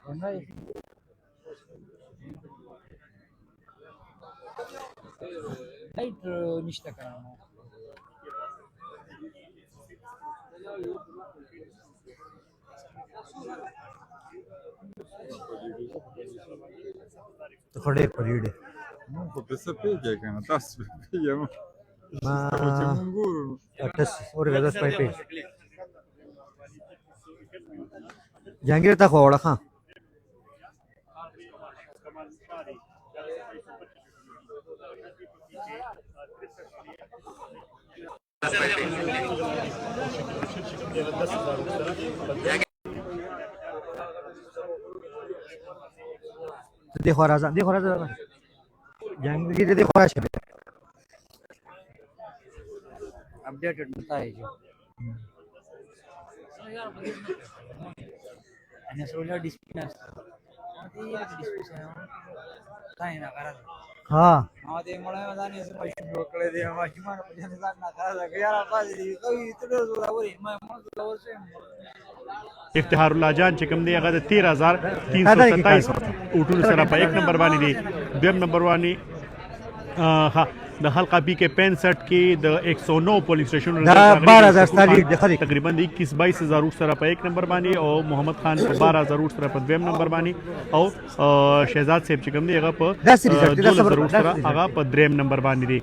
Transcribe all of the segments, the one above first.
والله لایټ نشته کنه نو. خړې پریډه نو خو په څه پیږي کنه تاسو پیږم ما چې مونږ ګورو اټس اورګه 10 پای جهانگیر تا خوړه ها देखो राजा जहांगीर देखो राजा अपडेटेड बताए जो नसरुल्ला डिस्प्ले डिस्प्ले काय ना करा हाँ ते मला जाणे असं पैसे डोकळे दे माझी मान पैसे ना करा यार पास दे कोई इतने जोरावर मैं मन जोरावर से افتخار الله جان چې کوم دی هغه د 13327 اوټونو سره په 1 نمبر باندې دی دویم نمبر باندې ها د حلقه پی کې 65 کې د 109 پولیس سټیشن دا 12000 تقریبا د 21 22000 اوټ سره په 1 نمبر باندې او محمد خان په 12000 اوټ سره په دویم نمبر باندې او شهزاد صاحب چې کوم دی هغه په 2000 اوټ سره هغه په دریم نمبر باندې دی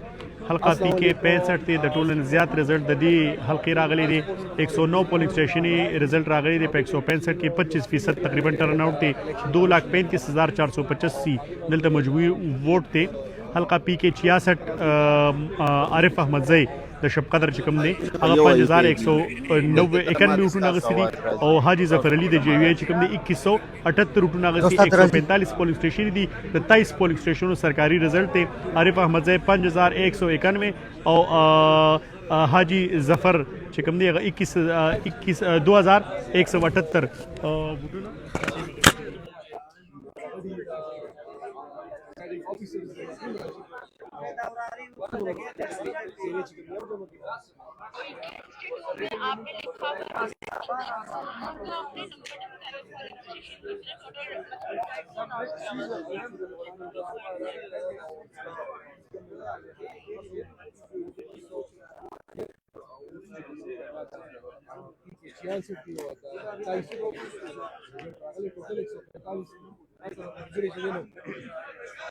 حلقه پی کې 65 دی د ټولن زیات رزلټ د دې حلقې راغلي دی 109 پولیس سټیشني رزلټ راغلي دی په 165 کې 25% تقریبا ټرن اوټ دی 235485 دلته مجموعي ووټ دی حلقه پی کې 66 عارف احمد زئی د شب قدر چې کوم دی هغه 5191 اوټونه غسي دي او حاجی ظفر علي د جی وی چې کوم دی 2178 اوټونه غسي 145 پولیس سټیشن دي د 23 پولیس سټیشنونو سرکاري رزلټ دی عارف احمد زئی 5191 او حاجی ظفر چې کوم دی هغه 2178 ووټونه आपने लिखा हुआ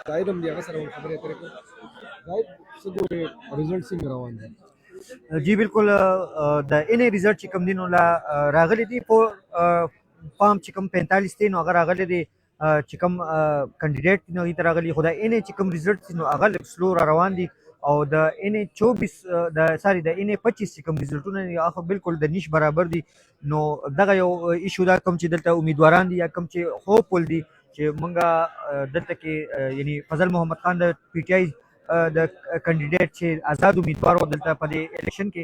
زاید هم دی هغه سره خبرې اترې کوو زاید څه ګورې رزلټ څنګه روان دی जी बिल्कुल د ان ریزلټ چې کوم دینو لا راغلي دي په پام چې کوم 45 دي نو هغه راغلي دي چې کوم کینډیډیټ نو هی راغلي خدای ان چې کوم ریزلټ نو هغه سلو روان دي او د ان 24 د ساري د ان 25 چې کوم ریزلټونه هغه بالکل د نش برابر دي نو دغه یو ایشو دا کوم چې دلته امیدواران دي یا کوم چې هوپول دي چې مونږه دلته کې یعنی فضل محمد خان د پی ټی آی د کینډیډیټ چې آزاد امیدوار و دلته په دې الیکشن کې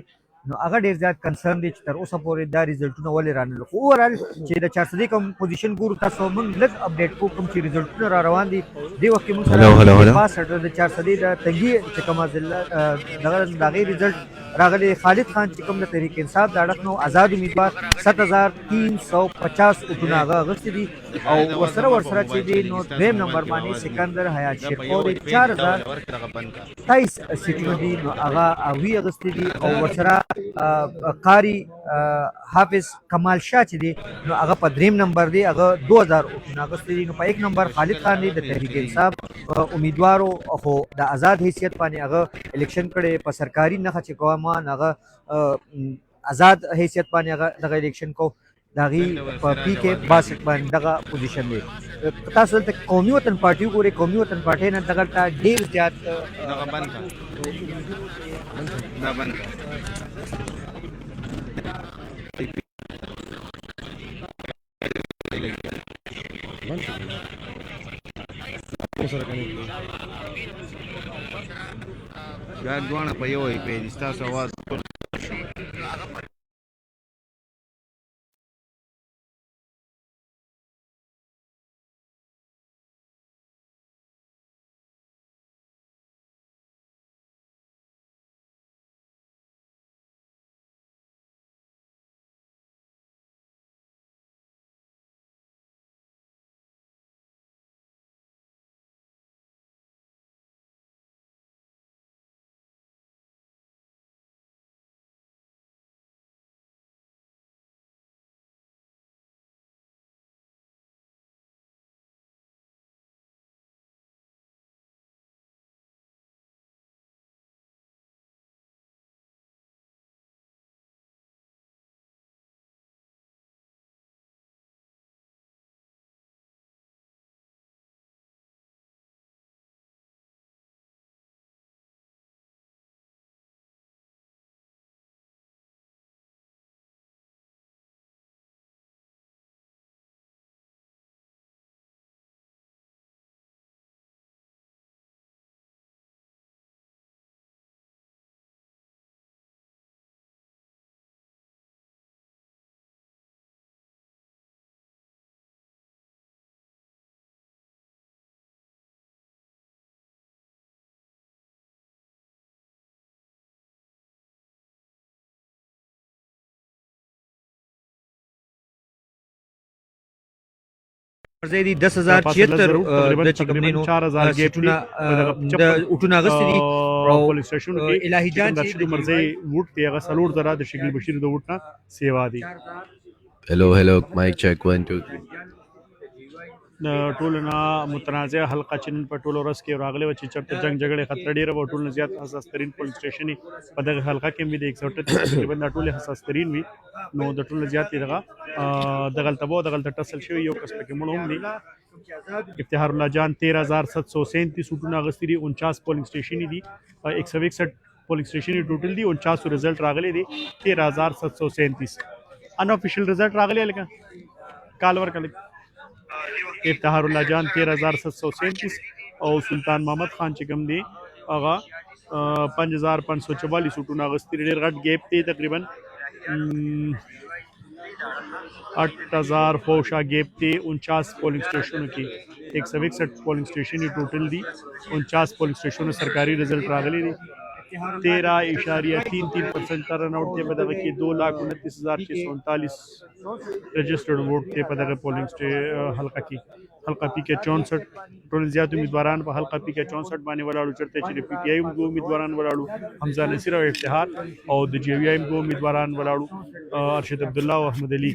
نو هغه ډیر زیات کنسرن دي چې تر اوسه پورې دا ریزلټونه ولې رانه خو اورال چې د 400 کوم پوزیشن ګورو تاسو موږ لږ اپډیټ کوم چې ریزلټونه را روان دي دی وخت موږ سره پاس د 400 د تنګي چې کوم ځله دغه ریزلټ راغلی خالد خان چې کوم د تحریک انصاف د اړخ نو آزاد امیدوار 7350 اوټونه غوښتي دي او ورسره چې دی نو دویم نمبر باندې سکندر حیات شیخ او 4023 سیټونه دي نو هغه اوی غوښتي دي او ورسره قاری حافظ کمال شاه چې دی نو هغه په دریم نمبر دی هغه 2000 اوټونه غوښتي دي نو په یک نمبر خالد خان دی د تحریک انصاف امیدوارو خو د آزاد حیثیت باندې هغه الیکشن کړي په سرکاري نخښه چې کومه هغه آزاد حیثیت باندې هغه دغه الیکشن کو داغي په پی کې 62 باندې دغه پوزیشن دی تاسو ته قومي وطن پارټي ګوري قومي وطن پارټي نه دغه ته ډیر زیات دغه بند دا بند دا دوانه په یو پیج تاسو आवाज ځای دي 10,076 د چې کوم دینو 4000 ګیپ سیټونه د اوټونه اغستې دي او پولیس سټیشن کې الهي جان د شګو مرزي ووټ دی هغه سلور زره د شکیل بشیر د ووټ نه سیوا دي Hello, mic check 1 2 3. د ټولو نه متنازع حلقه چې نن په ټولو ورځ کې راغلی و چې چېرته جنګ جګړې خطر ډېره وه ټول نه زیات حساس ترین پولیس سټیشن یې په دغه حلقه کې وي د 138 تقریبا دا ټولې حساس ترین وي نو د ټولو نه زیات یې دغلته به دغلته ټسل شوي یو کس پکې مړ هم دي افتخار الله جان 13737 ووټونه اخیستي دي 49 پولنګ سټیشن دي 161 پولنګ سټیشن ټوټل دي 49 رزلټ راغلی دی 13737 ان افیشل رزلټ راغلی لکه کال ورکړل افتخار الله جان 13737 او سلطان محمد خان چې کوم دی هغه 5544 ووټونه اخیستي ډېر غټ ګیپ دی تقریبا 8000 فوشا گیپ تھے 49 پولنگ اسٹیشنوں کی 161 پولنگ اسٹیشن ٹوٹل دی 49 پولنگ اسٹیشنوں سرکاری رزلٹ راغلی دی 13.33% turn out थे पता कि 2,29,639 रजिस्टर्ड वोट थे पता पोलिंग हल्का की हल्का पी के 64 टोल ज्यादा उम्मीदवारान पर हल्का पी के 64 बाने वाला चढ़ते चले पीटीआई को उम्मीदवारान वाला हमजा नसीर और इफ्तिहार और जेवीआई को उम्मीदवारान वाला अरशद अब्दुल्ला और अहमद अली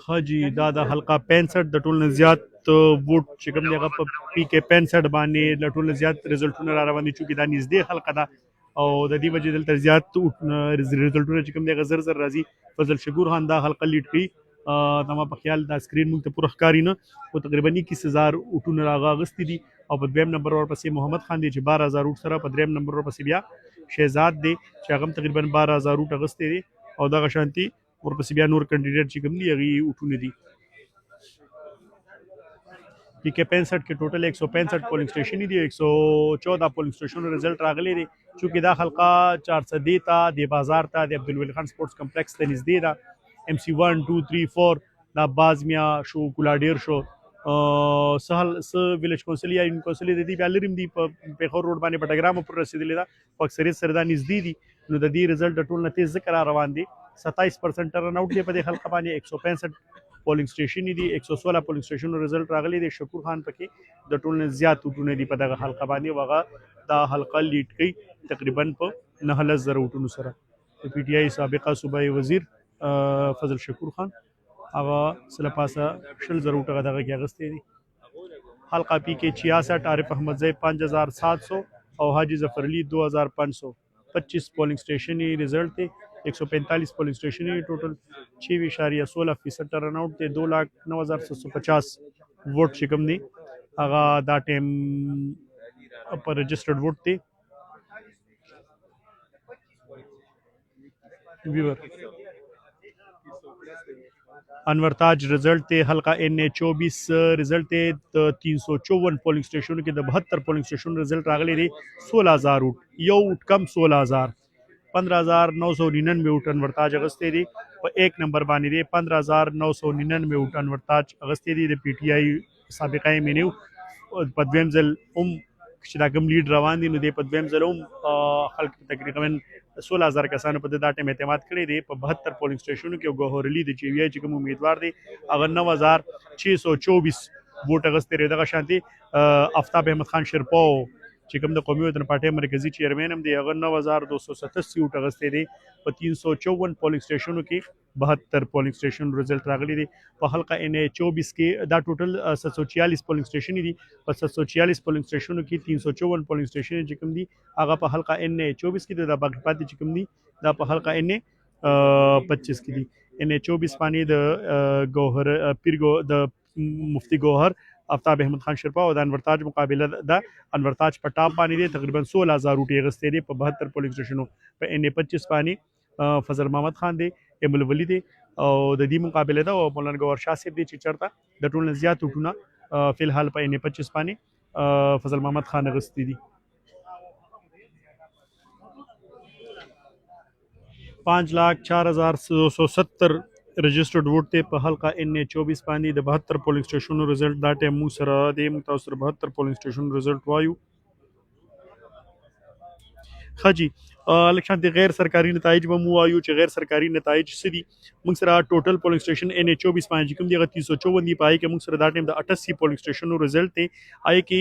हाँ जी दादा हल्का 65 د ټول نه زیات ووټ چې کوم دی هغه په پی کې 65 باندې د ټول نه زیات رزلټونه را روان دي چې دا نږدې حلقه ده او د دې وجې دلته زیات رزلټونه چې کوم دی هغه زر راځي فضل شکور خان دا حلقه لیډ کړي تمام په خیال دا سکرین موږ ته پوره ښکاري نه او تقریبا 21000 ووټونه راغستي دي او په دویم نمبر ورپسې محمد خان دی چې 12000 ووټ سره په دریم نمبر ورپسې بیا شهزاد دی چې هغه تقریبا 12000 ووټ اغستي دي او دغه شانتي ورپسې بیا نور کینډیډیټ چې کوم دي هغه ووټونه دي پی کے 65 کې ټوټل 165 پولنګ سټیشن دي 114 پولنګ سټیشن رزلټ راغلي دي چې دا حلقه 400 تا د بازار ته د عبدالولی خان سپورټس کمپلیکس ته نږدې ده ام سی 1 2 3 4 دا بازمیا شو کولاډیر شو سهل س ویلیج کونسل یا کونسل د دې بیا لرم دي په پیښور روډ باندې پټګرام پر رسیدلې ده په اکثریت سره دا نږدې دي نو د دې رزلټ ټول نه تیز ذکر روان دي 27% ټرن آؤٹ دی په دې حلقه باندې 165 پولنګ سټیشن دي 116 پولنګ سټیشن رزلټ راغلي دي شکور خان پکې د ټول نه زیات وټونه دي په دغه حلقه باندې وغه دا حلقه لیډ کوي تقریبا په 9000 وټونو سره پی ټی آی سابقه صوبایي وزیر فضل شکور خان هغه سره پاسه شل زر وټه دغه کې اغستې دي حلقه پی کې 66 عارف احمد زئی 5700 او حاجی ظفر علی 2525 پولنګ سټیشن رزلټ دی 145 پولنگ سٹیشن ٹوٹل 6.16% ٹرن آؤٹ تے 2,09,750 ووٹ چکم دی آغا دا ٹیم پر رجسٹرڈ ووٹ تے ویور انور تاج رزلٹ تے حلقہ NA24 رزلٹ تے 354 پولنگ سٹیشن کے 72 پولنگ سٹیشن رزلٹ راغلی دی 16,000 ووٹ یو ووٹ کم 16,000 15,999 ووٹ انور تاج اغستے دی په 1 نمبر باندې دی 15,999 ووٹ انور تاج اغستے دی د پی ټی آی سابقه مینیو په دویم ځل چې دا کوم لیډ روان دي نو دی په دویم ځل خلک تقریبا 16,000 کسانو په دا ټیم اعتماد کړی دی په 72 پولنګ سټیشنونو کې ګوهر علی د چیوی چې کوم امیدوار دی هغه 9,624 ووټ اغستے دی دغه شانتي آفتاب احمد خان شرپو چې کوم د قومي وطن پارټي مرکزی چیئرمین هم دی هغه 9,287 ووټ اغستې دي په 354 پولنګ سټیشنونو کې 72 پولنګ سټیشن رزلټ راغلی دی په حلقه NA24 کې دا ټوټل 746 پولنګ سټیشن دي په 746 پولنګ سټیشنونو کې 354 پولنګ سټیشن چې کوم دي هغه په حلقه NA24 کې د باقي پاتې چې کوم دي دا په حلقه NA25 کې دي NA24 باندې د ګوهر پیرګو د مفتی ګوهر آفتاب احمد خان شرپا او د انور تاج مقابله د انور تاج په ټاپ باندې دی تقریبا 16,000 ووټ اغستې دي په 72 پولنګ سټیشنونو په NA25 باندې فضل محمد خان دی ایمل ولی دی او د دې مقابله ده او مولانا ګوهر شاه صاحب دی چې چرته د ټول نه زیات وټونه فی الحال په NA25 باندې فضل محمد خان اغستې دي 5,04,270 رجسٹرڈ ووٹ تے په حلقہ NA24 باندې د 72 پولنګ سټیشنونو رزلټ دا ټیم مو سره د متوسط 72 پولنګ سټیشنونو رزلټ وایو ښه جی لکه شانتي غیر سرکاري نتایج به مو وایو چې غیر سرکاري نتایج څه دي. موږ سره ټوټل پولینګ سټیشن ان 24 باندې کوم دی 354 دی پای کې موږ سره دا ټیم د 88 پولینګ سټیشنونو رزلټ دی آی کې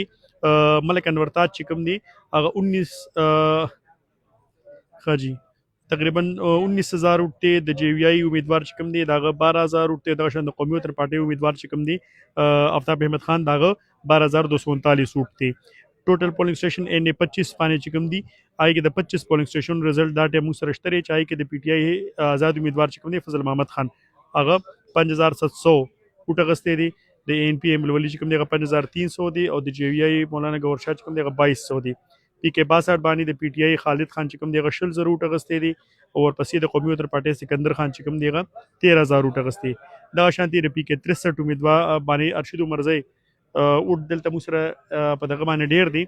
ملک انور تاج چې کوم دی هغه 19 خاجي تقریبا 19000 وټه د جی وی آی امیدوار چې کوم دی داغه 12000 وټه د شند قومي وطن پارټي امیدوار چې کوم دی آفتاب احمد خان داغه 12239 وټه ټوټل پولینګ سټیشن ان 25 باندې چې کوم دی آی کې د 25 پولینګ سټیشن رزلټ دا ټیم سره شتري چې آی کې د پی ټی آی آزاد امیدوار چې کوم دی فضل محمد خان هغه 5700 وټه غستې دي د ان پی ایم ولولي چې کوم دی 5300 دی او د جی وی آی مولانا گور شاه چې کوم دی 2200 دی پی کې 62 باندې د پی ټی آی خالد خان چې کوم دی غشل زرو وټه غستې دي او ورپسې د قومي وطن پارټي سکندر خان چې کوم دی 13000 وټه غستې دا شانتي د پی کې 63 امیدوار باندې ارشد مرزي وټ دلته مو سره په دغه باندې ډیر دي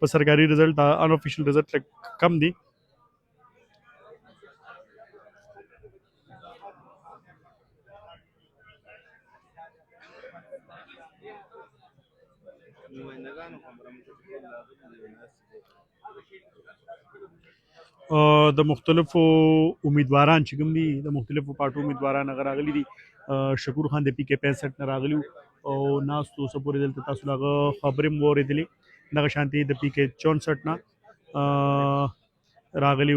په سرکاري رزلټ دا ان افیشل رزلټ کم دي. د مختلفو امیدواران چې کوم دي د مختلفو پارټو امیدواران هغه راغلي دي. شکور خان د پی کې 65 نه راغلی او ناستو سپورې دلته تاسو هغه خبرې مو اورېدلې دغه شانتي د پی کې 64 نه راغلی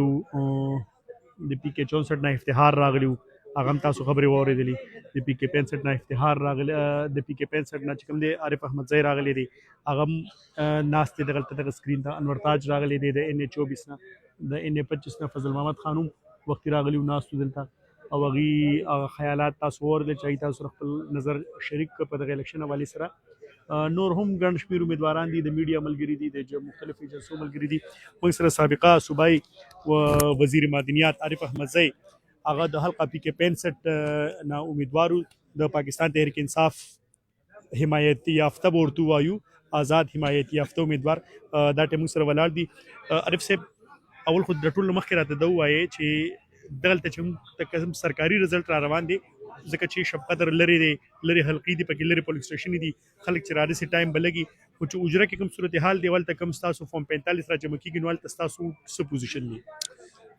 د پی کې 64 نه افتخار راغلی هغه هم تاسو خبرې واورېدلې د پی کې 65 نه افتخار راغلی د پی کې 65 نه چې کوم دی عارف احمد زئی راغلی دی هغه ناستې دغه سکرین ته انور تاج راغلی دی د ان 24 نه د ان 25 نه فضل محمد خانم وخت راغلی ناستو دلته او هغه خیالات تاسو ورته چي تاسو خپل نظر شریک په دغه الیکشن حواله سره نور هم ګڼ شمېر امیدواران دي د میډیا ملګري دي د مختلفو ایجنسیو ملګري دي موږ سره سابقه صوبایي وزیر معدنیات عارف احمد زئی هغه د حلقه پی کې 65 نه امیدوارو د پاکستان تحریک انصاف حمایت یافته ورته وایو آزاد حمایت یافته امیدوار دا ټیم سره ولاړ دي. عارف صاحب اول خو د ټولو مخکې راته دا ووایي چې دلته چې کوم سرکاري رزلټ را روان دي ځکه چې شب قدر لري دی لري حلقې دي پکې لري پولیس سټیشن دي خلک چې راځي ټایم بلګي خو چې اجره کې کوم صورتحال دی ولته کم تاسو فورم 45 را جمع کیږي نو ولته تاسو څه پوزیشن دي.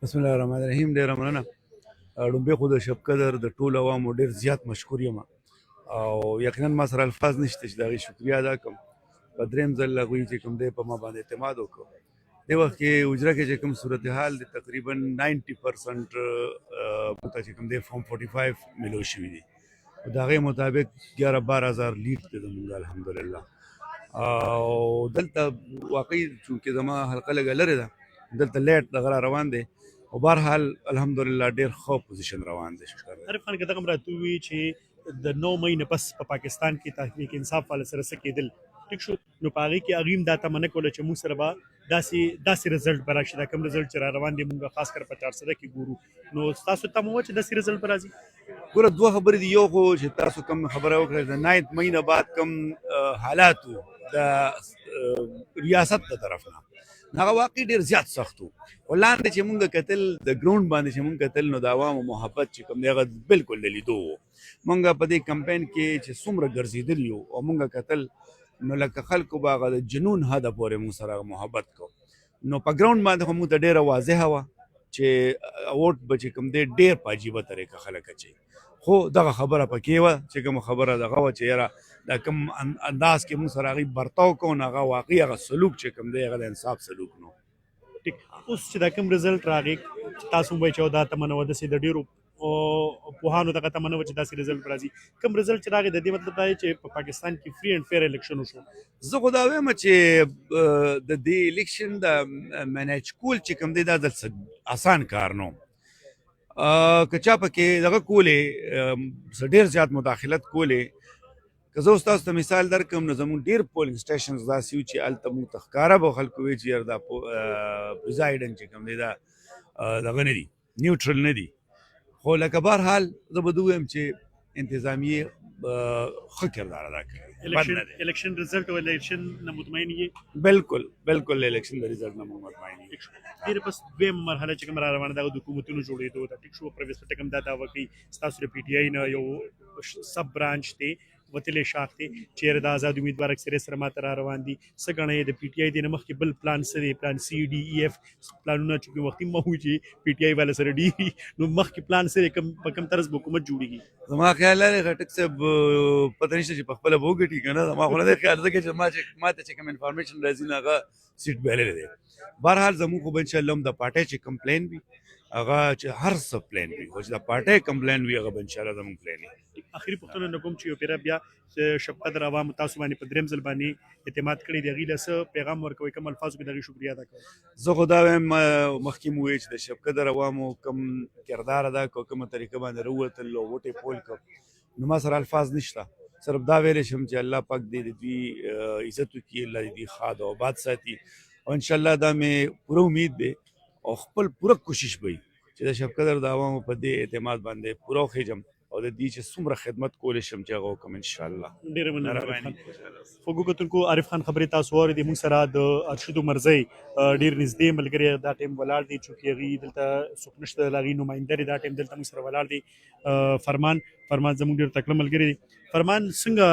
بسم الله الرحمن الرحیم. ډیر مننه. ډومبه خو د شب قدر د ټول عوامو ډیر زیات مشکور یم او یقینا ما سره الفاظ نشته چې دغه شکریا ادا کوم په دریم ځل لغوي چې کوم دی په ما باندې اعتماد وکړو د وخت کې اجره کې چې کوم صورتحال دی تقریبا 90% مته چې کوم دی فورم 45 ملو شوی دی دا غي مطابق 11-12,000 لیټ دی زموږ الحمدلله او دلته واقعي چې زما حلقه لګ لري ده دلته لیټ دغه روان دی او بهرحال الحمدلله ډیر ښه پوزیشن روان دی. عارف خان کده کوم راتوي چې د 9 مې پس په پاکستان کې تحقیق انصاف ول سره سکیدل ټیک شو نو پاره کې اغیم دا تمنه کوله چې موږ سره به داسې رزلټ براشي دا کوم رزلټ چې روان دي موږ خاص کر په 400 کې ګورو نو تاسو ته مو چې داسې رزلټ برازي ګوره دوه خبرې دي یو خو چې تاسو کوم خبره وکړه د 9 مې بعد کوم حالاتو د ریاست تر طرف نه هغه واقعي ډیر زیات سختو ولاندې چې مونږ کتل د ګراوند باندې چې مونږ کتل نو د عوامو محبت چې کوم دی هغه بالکل لیدو مونږ په دې کمپاین کې چې څومره ګرځېدل یو او مونږ کتل نو لکه خلکو باغ د جنون هدا پورې مونږ سره محبت کو نو په ګراوند باندې هم ته ډیره واضحه وه چې اوټ به چې کوم دی ډیر په عجیبه طریقه خلک اچي خو دغه خبره پکې وه چې کوم خبره دغه وه چې یاره دا کوم انداز کې مونږ سره هغوی برتاو کوو نو هغه واقعي هغه سلوک چې کوم دی هغه د انصاف سلوک نو. ټیک اوس چې دا کوم رزلټ راغی تاسو وایئ چې دا تمنه وه داسې د ډېرو پوهانو دغه تمنه وه چې داسې رزلټ راځي کوم رزلټ چې راغی د دې مطلب دا دی چې په پاکستان کې فری اینډ فیر الیکشن وشو. زه خو دا وایم چې د دې الیکشن د مینیج کول چې کوم دی دا د اسان کار نو که چا پکې دغه کولې ډېر زیات مداخلت کولې که زه اوس تاسو ته مثال درکړم نو زموږ ډېر پولینګ سټیشنز داسې وو چې هلته موږ ته ښکاره به خلکو وایي چې یار دا پریزایډنټ چې کوم دی دا دغه نه دي نیوټرل نه دي خو لکه بهرحال زه به ده ووایم چې انتظامیې ښه کردار ادا کوي. الیکشن رزلټ او الیکشن نه مطمئن یې؟ بالکل بالکل الیکشن د رزلټ نه مطمئن یې. ډېر بس دویم مرحله چې کوم را روانه ده د حکومتونو جوړېدو ته ټیک شو پرویس ټکم دا دعوه کوي ستاسو د پی ټی آی نه یو سب برانچ دی وتلې شاخ دی چیرې د آزاد امیدوار اکثریت سره ماته را روان دي څه ګڼئ د پی ټی آی د نه مخکې بل پلان څه دی پلان سی ډي ای اف پلانونه چې کوم وختي مو چې پی ټی آی والا سره ډېر نو مخکې پلان څه دی په کوم طرز به حکومت جوړېږي زما خیال دی خټک صاحب پته نشته چې په خپله به وګټي که نه زما خو نه دی خیال ځکه چې ما ته چې کوم انفارمیشن راځي نو هغه سیټ بایللی دی بهرحال زموږ خو به انشاءالله هم د پارټۍ چې کوم پلان وي هغه چې هر څه پلان وي خو چې د پارټۍ کوم پلان وي هغه به انشاءالله زموږ پلان وي اخري پوښتنه نه کوم چې یو پیره بیا شب قدر عوامو تاسو باندې په درېیم ځل باندې اعتماد کړی دی هغوی له څه پیغام ورکوئ کوم الفاظو کې د هغوی شکریه ادا کوئ زه خو دا وایم مخکې مو وویل چې د شب قدر عوامو کوم کردار ادا کړو کومه طریقه باندې راووتل او وټې پول کړو نو ما سره الفاظ نشته صرف دا ویلی شم چې الله پاک دې د دوی عزت وکړي الله دې دوی ښاد او آباد ساتي او انشاءالله دا مې پوره امید دی او خپل پوره کوشش به وي چې د شب قدر د عوامو په دې اعتماد باندې پوره وخېږم او د دې چې څومره خدمت کولی شم چې هغه وکړم انشاءالله ډېره مننه خوږو کتونکو عارف خان خبرې تاسو واورېدې موږ سره د ارشد عمرزی ډېر نږدې ملګری دا ټایم ولاړ دی چونکې هغوی دلته څوک نشته د هغوی نماینده دی دا ټایم دلته موږ سره ولاړ دی فرمان زموږ ډېر تکړه ملګری دی فرمان څنګه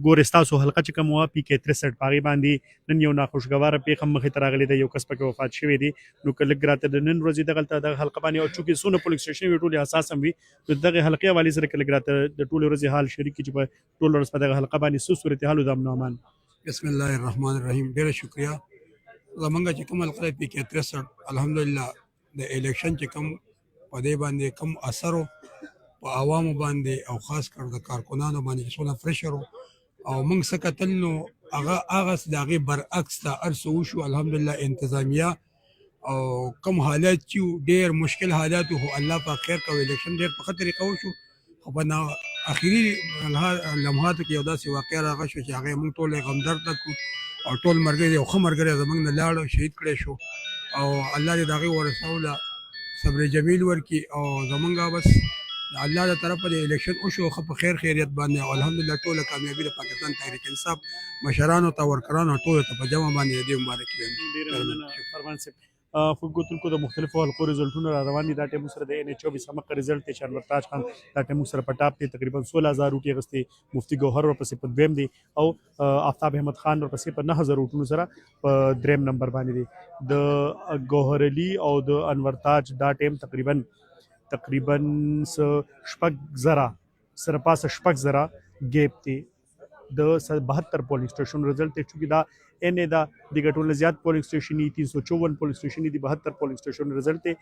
ګورې ستاسو حلقه چې کوم وه پي کې 63 په هغې باندې نن یو ناخوشګواره پېښه مخې ته راغلې ده یو کس پکې وفات شوی دی نو که لږ راته د نن ورځې دغلته دغه حلقه باندې او چونکې څونه پولیس سټیشن وي ټولې حساس هم وي نو دغې حلقې حوالې سره که لږ راته د ټولې ورځې حال شریک کړي چې په ټوله ورځ په دغه حلقه باندې څه صورتحال و د امن و امان بسم الله الرحمن الرحیم ډېره شکریه زمونږ چې کوم حلقه پي کې 63 الحمدلله د الیکشن چې کوم په دې باندې کوم اثر په عوامو باندې او خاص کر د کارکنانو باندې چې څونه پریشر او موږ څه کتل نو هغه د هغې برعکس ته هر څه وشو الحمدلله انتظامیه او کوم حالات چې ډېر مشکل حالات خو الله پاک خیر کوي الیکشن ډېر په ښه طریقه وشو خو په اخري لمحاتو کې یو داسې واقعه راغی شو چې هغې موږ ټول یې غمدرده کړو او ټول ملګري یو ښه ملګری زموږ نه لاړ شهید کړی شو او الله دې د هغې ورثو له صبر جمیل ورکړي او زمونږ بس الله د طرفه د الیکشن وشو ښه په خیر خیریت باندې او الحمدلله ټوله کامیابي د پاکستان تحریک انصاف مشرانو ته ورکرانو ټولو ته په جمع باندې د دې مبارکي وایم فرمان صاحب خو کتونکو د مختلفو حلقو رزلټونه را روان دي دا ټایم سره د ان ایچ 24 همغه رزلټ دی چې انورتاج خان دا ټایم سره په ټاپ دی تقریبا 16000 روټي اغستې مفتی ګوهر ورپسې په دویم دی او آفتاب احمد خان ورپسې په 9000 روټونو سره په دریم نمبر باندې دی د ګوهر علي او د انورتاج دا ټایم تقریبا شپږ زره سره پاسه شپږ زره ګیپ دی د 72 پولینګ سټیشن رزلټ دی چونکې دا ان دا د ګټولو زیات پولینګ سټیشن 354 پولینګ سټیشن دی 72 پولینګ سټیشن رزلټ دی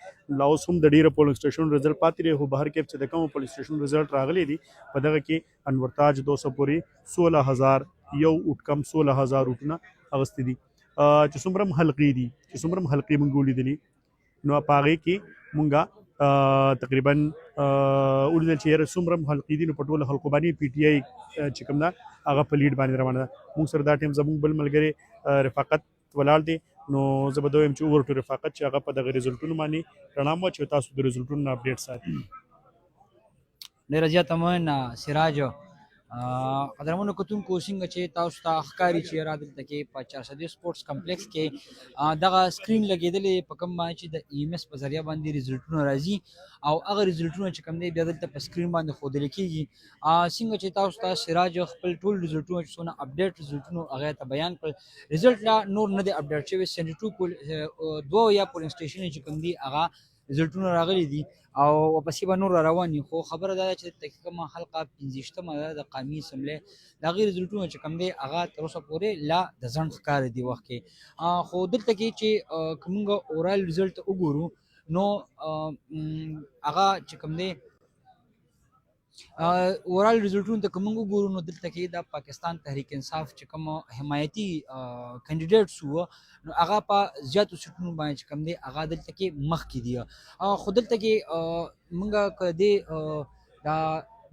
لاوس هم د ډیره پولینګ سټیشن رزلټ پاتې دی خو بهر کې چې د کوم پولینګ سټیشن رزلټ راغلی دی په دغه کې انورتاج 200 پورې 16000 یو اوټ کم 16000 اوټونه اغستې دي چې څومره حلقې دي چې څومره حلقې مونږ ولیدلې نو په هغې کې مونږه تقریبا ولیدل چې یاره څومره حلقې دي نو په ټولو حلقو باندې پي ټي آی چې کوم ده هغه په لیډ باندې روانه ده مونږ سره دا ټایم زموږ بل ملګری رفاقت ولاړ دی نو زه به دا وایم چې اوور ټو رفاقت چې هغه په دغه رزلټونو باندې رڼا مو چې تاسو د رزلټونو نه اپډیټ ساتي ډېره زیاته مننه سراج قدرمنو کتونکو څنګه چې تاسو ته ښکاري چې را دلته کې په 400 سپورټس کمپلیکس کې دغه سکرین لګېدلې په کوم باندې چې د ای ایم ایس په ذریعه باندې رزلټونه راځي او هغه رزلټونه چې کوم دی بیا دلته په سکرین باندې ښودل کېږي څنګه چې تاسو ته سراج خپل ټول رزلټونه چې څونه اپډیټ رزلټونه هغه ته بیان کړل رزلټ لا نور نه دی اپډیټ شوی 72 دوه یا پولینګ سټیشن چې کوم دی هغه رزلټونه راغلي دي او ورپسې به نور را روان دي خو خبره دا ده چې دلته کومه حلقه 15مه ده د قومي اسمبلۍ د هغې رزلټونه چې کوم دی هغه تر اوسه پورې لا د ځنډ ښکاري دې وخت کې خو دلته کې چې که موږ اورال رزلټ وګورو نو هغه چې کوم دی اورال رزلټونو ته که موږ وګورو نو دلته کې د پاکستان تحریک انصاف چې کوم حمایتي کینډیډیټس وو نو هغه په زیاتو سیټونو باندې چې کوم دی هغه دلته کې مخکې دي خو دلته کې موږ که دې دا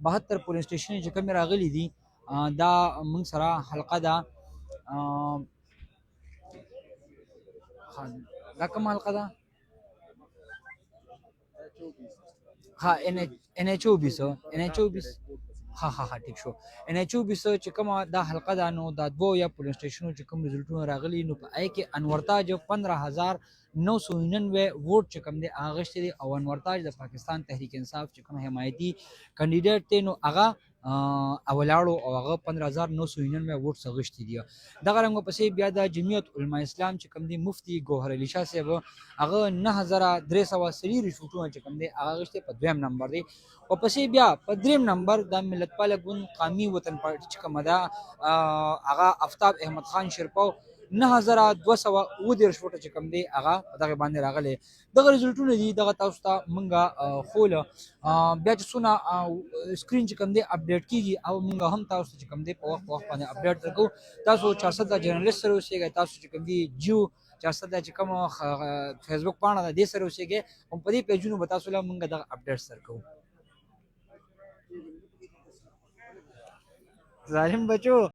72 پولینګ سټیشن چې کومې راغلي دي دا موږ سره حلقه ده دا کومه حلقه ده ها ان ایچ 24 ها ټیک شو ان ایچ 24 چې کومه دا حلقه ده نو دا دوه یا پولینګ سټیشنونو چې کوم رزلټونه راغلي نو په هغې کې انورتاج 15999 ووټ چې کوم دی هغه اخیستی دی او انورتاج د پاکستان تحریک انصاف چې کوم حمایتي کینډیډیټ دی نو هغه اولاړو او هغه 15999 ووټس غشتي دي دغه رنګ پسې بیا د جمعیت علماء اسلام چې کوم دی مفتی ګوهر علي شاه صاحب هغه 9340 ووټونه چې کوم دی هغه غشتي په دویم نمبر دی او پسې بیا په دریم نمبر د ملت پاله ګوند قومي وطن پارټي چې کومه ده هغه آفتاب احمد خان شیرپاو 9219 ووټه چې کوم دی هغه دغه باندې راغلي دغه رزلټونه دي دغه تاسو ته مونږه خول بیا چې څونه سکرین چې کوم دی اپډیټ کیږي او مونږ هم تاسو چې کوم دی په وخت باندې اپډیټ درکو تاسو 400 جرنالست سره اوسېږئ تاسو چې کوم دی جیو 400 چې کوم فیسبوک پاڼه ده دې سره اوسېږئ هم په دې پیجونو به تاسو له مونږ دغه اپډیټ سره کوو ظالم بچو